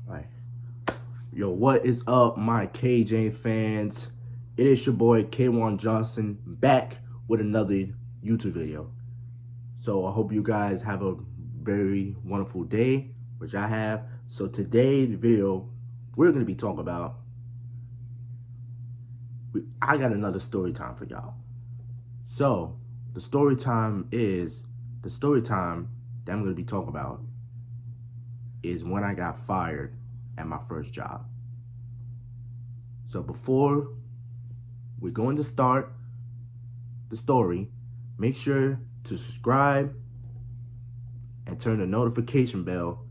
Alright. Yo, what is up, my KJ fans? It is your boy K1 Johnson back with another YouTube video. So I hope you guys have a very wonderful day, which I have. So today's video, we're gonna be talking about. I got another story time for y'all. So the story time that I'm gonna be talking about is when I got fired at my first job. So before we're going to start the story, make sure to subscribe and turn the notification bell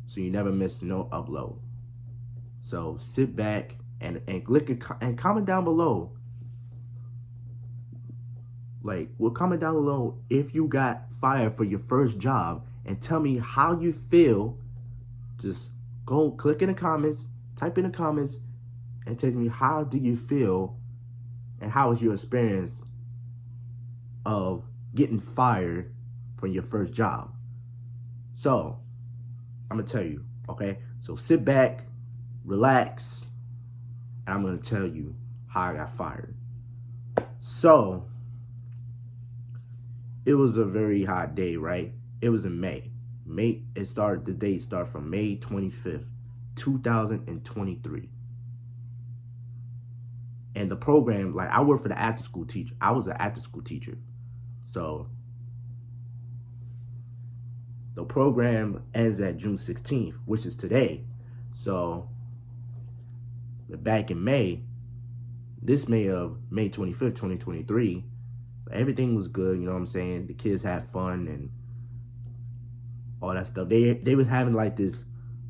so you never miss no upload. So sit back and click and comment down below. Comment down below if you got fired for your first job and tell me how you feel. Just go click in the comments, type in the comments, and tell me how do you feel and how was your experience of getting fired from your first job. So I'm gonna tell you, okay? So sit back, relax, and I'm gonna tell you how I got fired. So it was a very hot day, right? It was in May. The day started from May 25th, 2023. And the program, I work for the after school teacher. I was an after school teacher. So the program ends at June 16th, which is today. So back in May 25th, 2023, everything was good, you know what I'm saying? The kids had fun and all that stuff. They was having this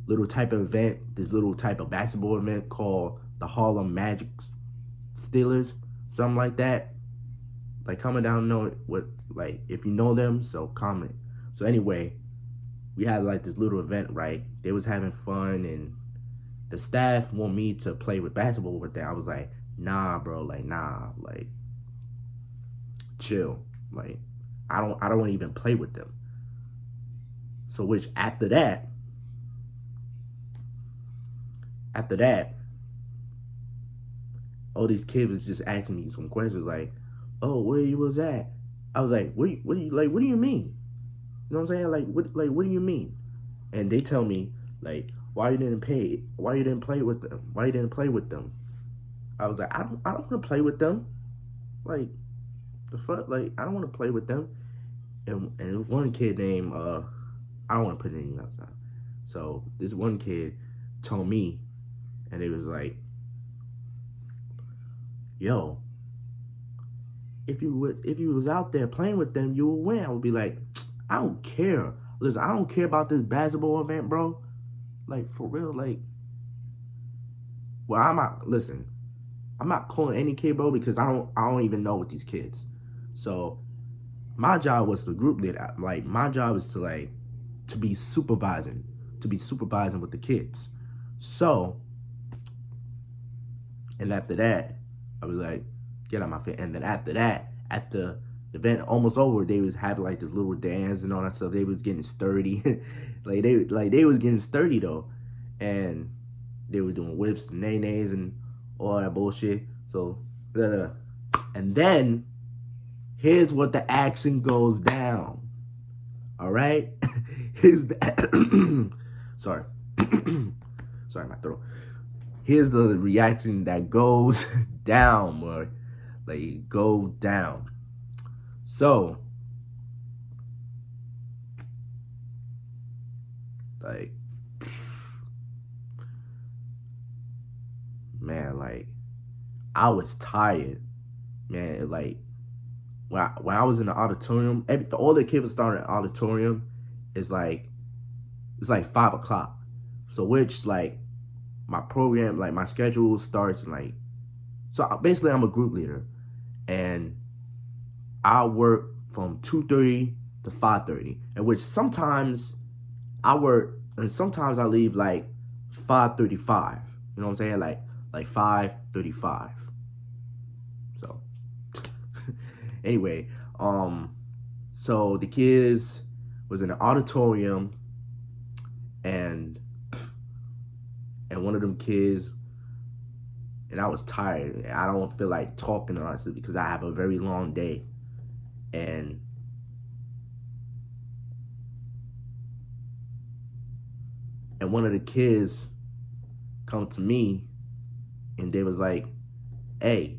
little type of event, this little type of basketball event called the Harlem Magic Steelers, something like that. Comment down, know what, if you know them, so comment. So anyway, we had this little event, right? They was having fun and the staff want me to play with basketball with them. I was like, nah, bro, nah, chill. I don't want to even play with them. So which after that, all these kids was just asking me some questions oh, where you was at? I was like, what do you mean? You know what I'm saying? What do you mean? And they tell me, why you didn't play with them? Why you didn't play with them? I was like, I don't want to play with them. The fuck? I don't want to play with them. And there was one kid named, I don't want to put anything else out. So this one kid told me, and it was like, yo, if you was out there playing with them, you would win. I would be like, I don't care. Listen, I don't care about this basketball event, bro. For real, well, I'm not calling any kid, bro, because I don't even know with these kids. So my job was the group leader. My job is to be supervising with the kids. So, and after that, I was like, get out my face. And then after that, after the event almost over, they was having this little dance and all that stuff. They was getting sturdy. they was getting sturdy though. And they were doing whips and nays and all that bullshit. So, and then here's what the action goes down. All right? Here's the sorry. Sorry, my throat. Here's the reaction that goes down, boy. Go down. So, man, I was tired, man. When I was in the auditorium, all the kids started in the auditorium. It's 5 o'clock. So which my program, my schedule starts so basically I'm a group leader and I work from 2:30 to 5:30, and which sometimes I work and sometimes I leave 5:35. You know what I'm saying? Like 5:35. So anyway, so the kids was in the auditorium and and one of them kids, and I was tired. I don't feel like talking, honestly, because I have a very long day. And one of the kids come to me, and they was like, hey,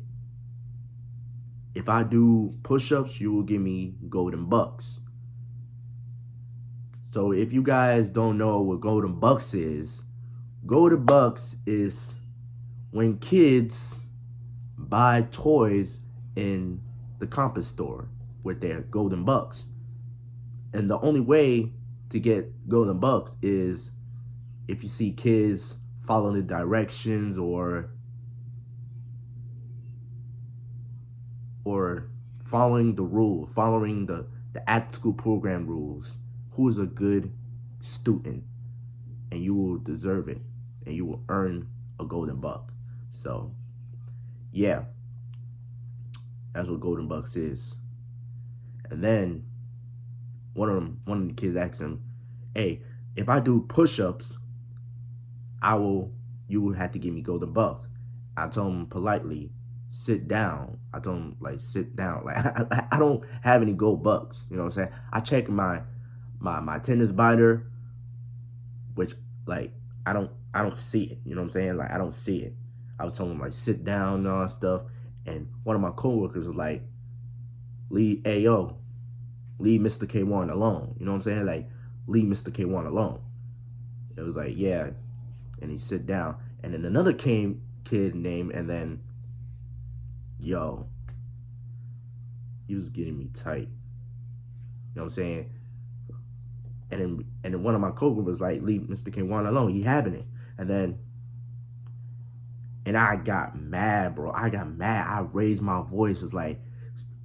if I do push-ups, you will give me golden bucks. So if you guys don't know what golden bucks is when kids buy toys in the compass store with their golden bucks. And the only way to get golden bucks is if you see kids following the directions or following the rules, following the after school program rules. Who is a good student, and you will deserve it, and you will earn a golden buck. So yeah, that's what golden bucks is. And then one of the kids asked him, hey, if I do push-ups, you will have to give me golden bucks. I told him politely, sit down. I told him, like, sit down. Like, I don't have any gold bucks. You know what I'm saying? I check my attendance binder, which, like, I don't see it. You know what I'm saying? Like, I don't see it. I was telling him, like, sit down and all that stuff. And one of my coworkers was like, leave Mr. K1 alone. You know what I'm saying? Like, leave Mr. K1 alone. It was like, yeah. And he sit down. And then another kid named, and then, yo, he was getting me tight. You know what I'm saying? And then one of my coworkers was like, leave Mr. K1 alone. He having it. And I got mad, bro. I got mad. I raised my voice. It was like,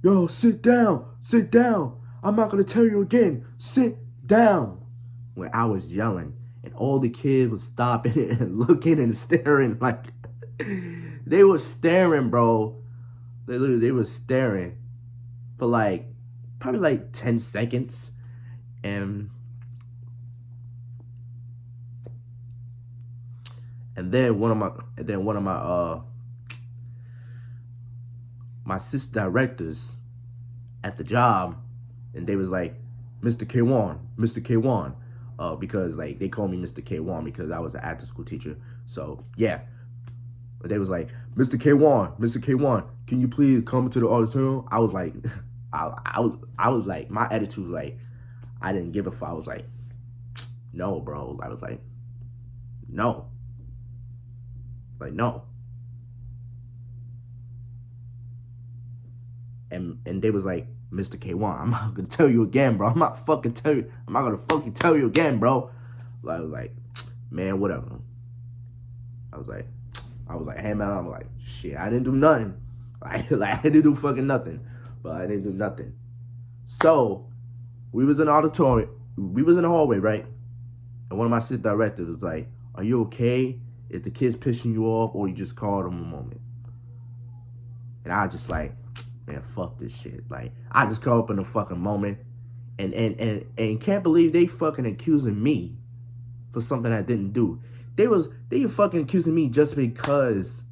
yo, sit down. Sit down. I'm not going to tell you again. Sit down. When I was yelling. And all the kids was stopping and looking and staring. Like, they was staring, bro. They was staring for like, probably like 10 seconds. And then one of my assistant directors at the job, and they was like, Mr. K1, because like they called me Mr. K1 because I was an after school teacher. So yeah, but they was like, Mr. K1, can you please come to the auditorium? I was like, I was like, my attitude was like, I didn't give a fuck. I was like, no, bro. I was like, no. Like, no. And they was like, Mr. K1, I'm not gonna tell you again, bro. I'm not gonna fucking tell you again, bro. Like, I was like, man, whatever. I was like, hey man, I'm like, shit, I didn't do nothing. Like I didn't do fucking nothing. But I didn't do nothing. So we was in the auditorium. We was in the hallway, right? And one of my assistant directors was like, are you okay if the kid's pissing you off or you just called him a moment? And I just like, man, fuck this shit. Like, I just called up in a fucking moment and can't believe they fucking accusing me for something I didn't do. They were fucking accusing me just because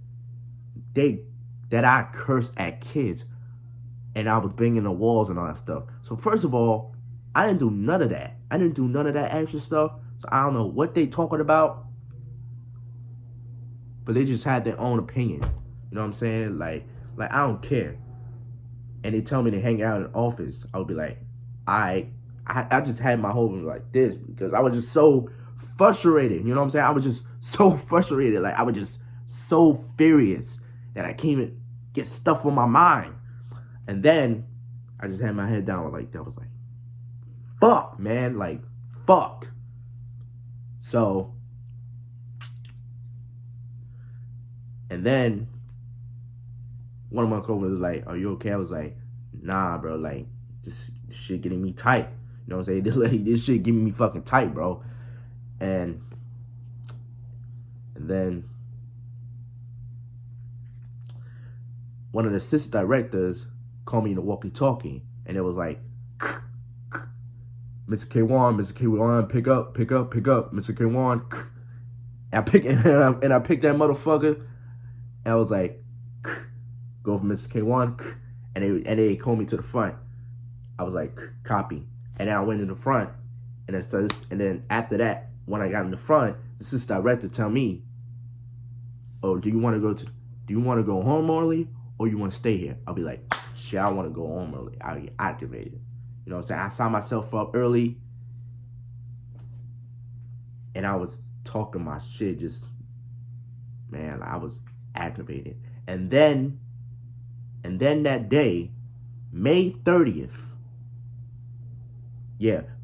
that I cursed at kids and I was banging the walls and all that stuff. So first of all, I didn't do none of that. I didn't do none of that extra stuff. So I don't know what they talking about. But they just had their own opinion. You know what I'm saying? Like I don't care. And they tell me to hang out in the office. I would be like, I just had my whole room like this because I was just so frustrated. You know what I'm saying? I was just so frustrated. Like, I was just so furious that I can't even get stuff on my mind. And then I just had my head down like that. I was like, fuck, man. Like, fuck. So, and then one of my coworkers was like, are you okay? I was like, nah, bro. Like, this shit getting me tight. You know what I'm saying? This shit getting me fucking tight, bro. And then one of the assistant directors called me in the walkie-talkie, and it was like, Mr. K1, pick up, Mr. K1. And I picked that motherfucker, and I was like, go for Mr. K1, and they called me to the front. I was like, copy, and then I went in the front, and then after that, when I got in the front, the assistant director tell me, oh, do you want to go home early, or you want to stay here? I'll be like, shit, I want to go home early. I'll get activated. You know what I'm saying? I signed myself up early, and I was talking my shit, just, man, I was activated. And then that day, May 30th,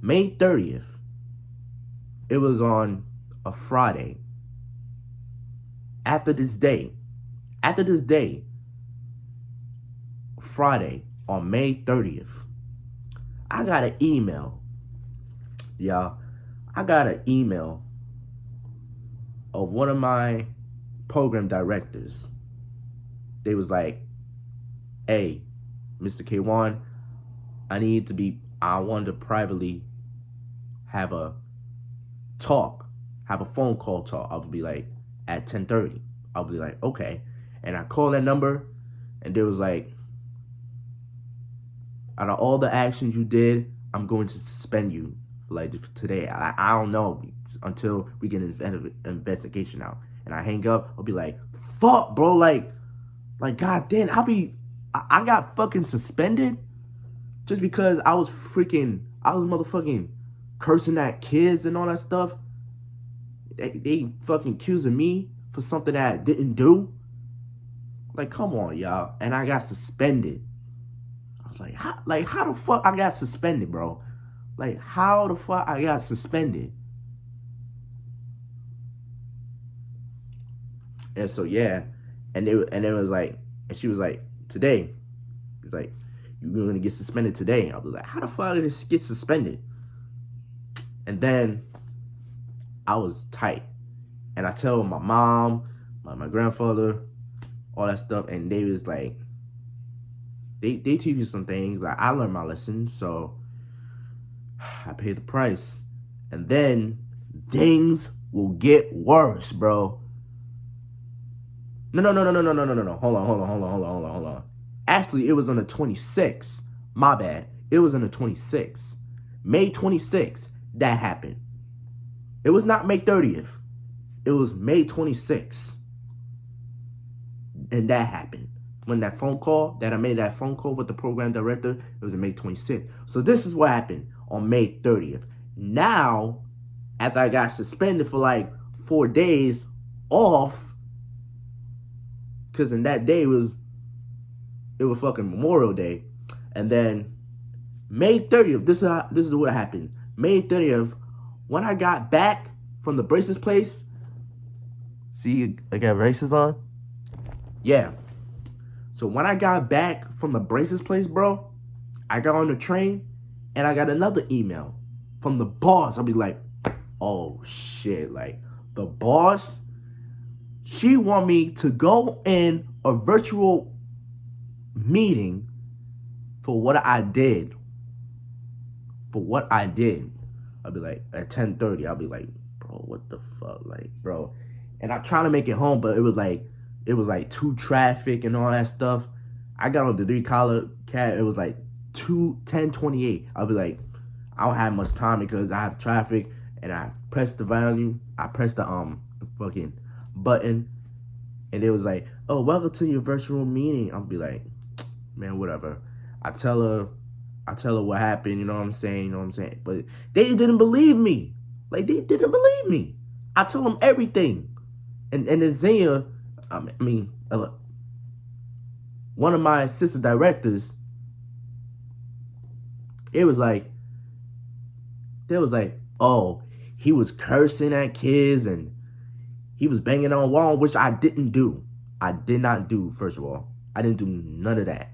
May 30th, it was on a Friday. After this day, Friday, on May 30th, I got an email, y'all. I got an email of one of my program directors. They was like, hey, Mr. K1, I wanted to privately have a phone call talk. I'll be like, at 10:30. I'll be like, okay. And I called that number, and they was like, out of all the actions you did, I'm going to suspend you like today. I don't know until we get an investigation out. And I hang up. I'll be like, fuck, bro. Like goddamn. I got fucking suspended just because I was motherfucking cursing at kids and all that stuff. They fucking accusing me for something that I didn't do. Like, come on, y'all. And I got suspended. I was like, how the fuck I got suspended, bro? Like, how the fuck I got suspended? And so, yeah. And it was like, and she was like, today. She's like, you're gonna get suspended today. I was like, how the fuck did this get suspended? And then I was tight. And I tell my mom, my grandfather, all that stuff, and they was like, they teach you some things. Like, I learned my lesson, so I paid the price. And then things will get worse, bro. No. Hold on. Actually, it was on the 26th. My bad. It was on the 26th. May 26th, that happened. It was not May 30th. It was May 26th. And that happened. When I made that phone call with the program director, it was on May 26th. So this is what happened on May 30th. Now, after I got suspended for like 4 days off, because in that day it was fucking Memorial Day. And then May 30th, this is what happened. May 30th, when I got back from the braces place, see, I got braces on? Yeah. So when I got back from the braces place, bro, I got on the train and I got another email from the boss. I'll be like, oh shit, like the boss, she want me to go in a virtual meeting for what I did. I'll be like, at 10:30, I'll be like, bro, what the fuck? Like, bro. And I'm trying to make it home, but it was like too traffic and all that stuff. I got on the 3-color cab. It was like 10:28. I'll be like, I don't have much time because I have traffic, and I pressed the volume. I pressed the fucking button, and it was like, oh, welcome to your virtual meeting. I'll be like, man, whatever. I tell her what happened, you know what I'm saying? But they didn't believe me. Like, they didn't believe me. I told them everything. And then Zaya, one of my assistant directors, they was like, oh, he was cursing at kids and he was banging on a wall, which I didn't do. I did not do, first of all. I didn't do none of that.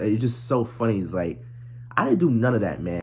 It's just so funny. It's like, I didn't do none of that, man.